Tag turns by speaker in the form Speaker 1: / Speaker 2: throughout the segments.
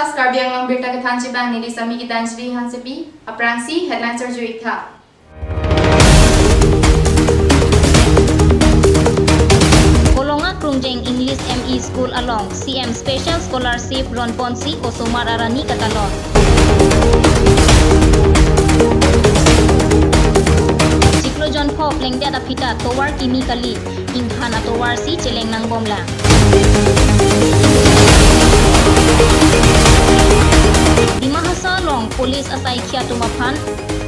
Speaker 1: Newscast Karbiang Long Birta Kathanchi Bang Nili Sami Gitanjli Hansepi Aprangsi Headlines Juikha.
Speaker 2: Kolonga Krungjeng English ME School along CM Special Scholarship Ron Ponsi Osomar Arani Katalon. Ciklojon Pop Lengdet Apita Towar Kimi Kali Inghana Towar Si Celeng Nang Bomla. Di Mahasa Long Polis Asai Kia Tumapan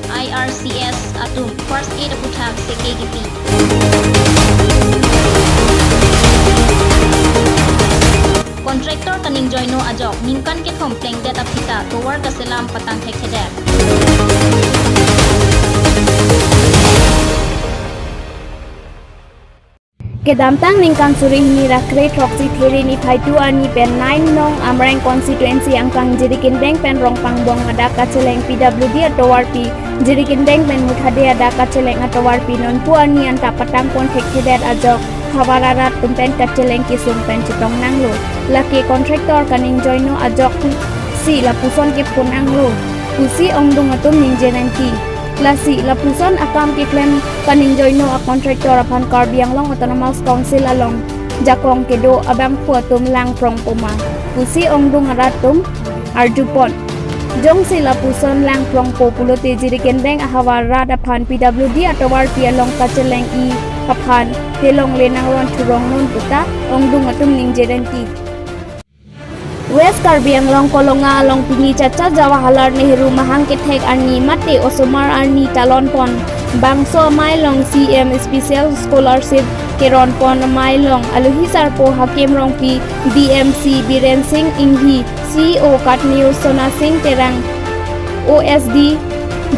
Speaker 2: IRCS Atum First Aid Putak CKGP. Kontraktor kaning joino ajok ningkan ke kompleng data pita towar kaselam patang hekheder.
Speaker 3: Kedamtang ningkan suri ni rakre troksi theri ni phaitu ani pen 9 nong amrang constituency angkang jirikin bank pen rong pangbong ada kaceleng PWD atowar pi jirikin bank pen muthade ada kaceleng atowar pi non pu ani anta patang pon hekheder ajok Hawararat tumpen kaceleng kisung pen citong nanglo laki kontraktor kaning joino ajok si lapuson ke pun anglo kusi ongdung atum ningjenanki lasi lapuson akam ke klem kaning joino a kontraktor apan Karbiang Long Autonomous Council along jakong kedo abang puatum lang prong poma kusi ongdung aratum arjupon jong si lapuson lang prong populo te jiriken beng Hawararat apan PWD atowar pi along kaceleng i kapan telong lenang ron turong non puta ongdung atum ningjenanki West Karbiang Long Kolonga along Pingi Chacha Jawaharlal Nehru Mahang Kethek Arni Mate Osomar Arni Talon Pon Bangso Mai Long CM Special Scholarship Keron Pon Mai Long Aluhisar Po Hakim Rong Pi DMC Biren Singh Inghi CEO Kat News Sona Singh Terang OSD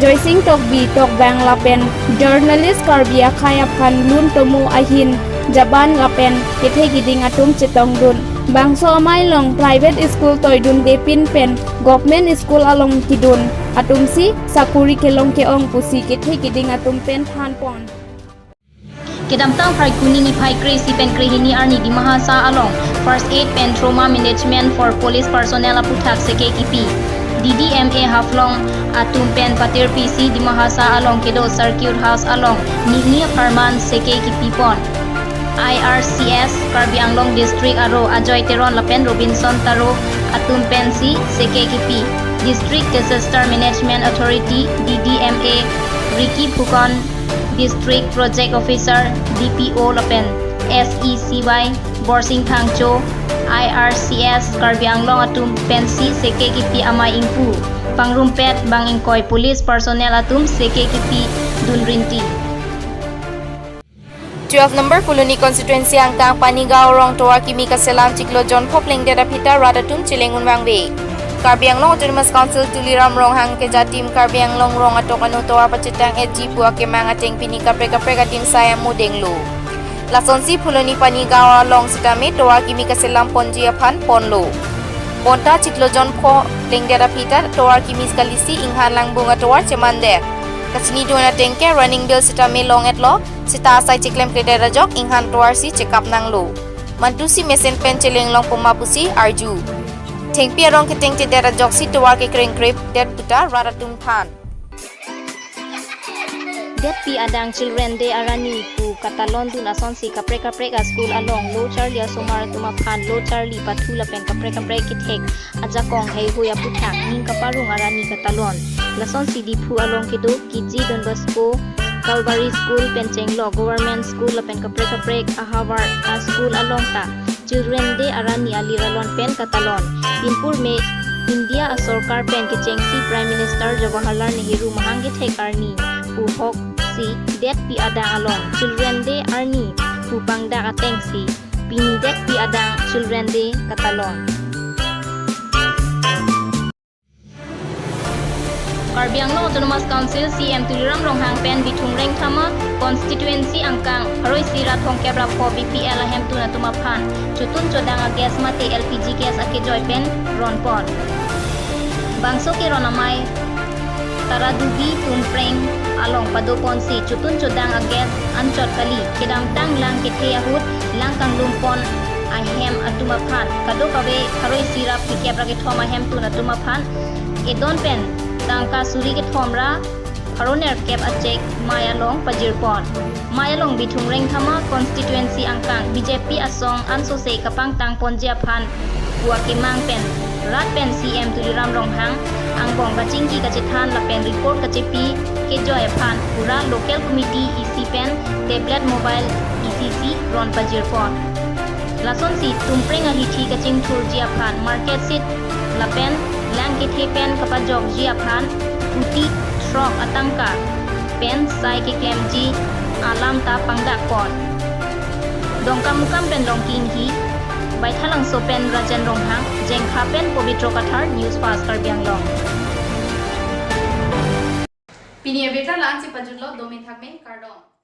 Speaker 3: Joy Singh Tokbi Tok Bang Lapen Journalist Karbia Khaya Phan Lun Tomo Ahin Jaban Lapen Kethe Giding Atum Chitong Dun Bangso Amai Long Private School Toydun Depin Pen Government School Along Kidun Atumsi Sakuri Kelong Keong Pusi Kethe Giding Atum Pen Phan Pon
Speaker 2: Kedamtang Phai Kuni ni Phai Krisi Pen Krihini Arni di Mahasa along First Aid Pen Trauma Management for Police Personnel Aputak CKKP DDMA Haflong Atum Pen Patir PC di Mahasa along Kedo Circuit House along Nini Farman CKKP Pon IRCS Karbiang Long District Aro Ajoy Teron Lapen Robinson Taro Atum Pensi CKKP District Disaster Management Authority DDMA Ricky Pukon District Project Officer DPO Lapen SECY Borsing Thangcho IRCS Karbiang Long Atum Pensi CKKP Amay Ingpu Pangrumpet Bang Ingkoy Police Personnel Atum CKKP Dunrinti
Speaker 1: 12 number Fuluni constituency angkang Panigao Rong Towar Kimi Kaselam Ciklojon Popling Deda Pita Radatum Cilengun Wangbe Karbiang Long Autonomous Council Tuliram Rong Hang Kejatim Karbiang Long Rong Atokanu Towar Pacetang Eji Puak Kemang Ateng Pini Kapre Katim Sayam Mudeng Lu Lasonsi Fuluni Panigao Long Sitame Towar Kimi Kaselam Ponji Apan Ponlo Ponta Ciklojon Popling Deda Pita Towar Kimi Skalisi Inghan Lang Bunga Towar Cemandek Kasini Dona Tengke Running Bill Sitame Long Etlo Sita asai ciklem kreda rajok inghan tuar si cekap nang lo. Mantusi mesin pen celeng long pumapusi arju. Tengpi arong keteng cedera rajok si tuar ke kering krip det puta raratum pan.
Speaker 2: Det pi adang children de arani pu katalon dun ason si kapre a school along Lo Charlie Asomar tumapan Lo Charlie patula pen kapre kithek ajakong hei huya putak ning kaparung arani katalon. Lason si dipu along kido kiji Don Bosco Calvary School Pencenglo Government School Lapen Kaprek Ahawar School along ta Children Day Arani Aliralon Pen Katalon Dinpur Me India Asorkar Pen Kechengsi Prime Minister Jawaharlal Nehru Mahangit Hekarni Puhok Si Det Pi Adang Along Children Day Arni Pupangda Atengsi Pini Det Pi Adang Children Day Katalon Karbiang Long Autonomous Council CM Tuliram Ronghang Pen Bitung Reng Thama Constituency Angkang Haroi Sira Thong Kebra Po BPL Ahem Tuna Tumapan Chutun Chodanga Gas Mate LPG Gas Ake Joy Pen Ron Pon Bangso Ke Ronamai Taradubi Tumpreng Along Pado Ponsi Chutun Chodanga Gas Anchot Kali Kedam Tang Lang Kete Yahut Lang Kang Lumpon ahem atuma phan kado kawe kharoi sirap ki kepra ke thoma hem tu na tuma phan edon pen tangka suri ke thomra Haroner kep acek Mayalong Pajirpon. Mayalong bitung reng thama constituency angkang BJP asong ansose kapang tang ponjia phan buakimang pen rat pen CM Tuliram Ronghang angbong bachingki kacethan la pen report kacepi ke joy phan pura local committee EC pen tablet mobile ECC ron Pajirpon. Lason si tumpreng alithi kaching thur jia phan market sit la pen lang ke the pen kapajok jia phan uti Trok atangka pen sai ke kemji alam ta pangdak pon dongkam mukam pen dongkin hi bai thalang so pen rajan ronghang jengkha pen pavitro kathar news fast Karbi Anglong
Speaker 1: Pinia beta lang si pajutlo domi thakme kardong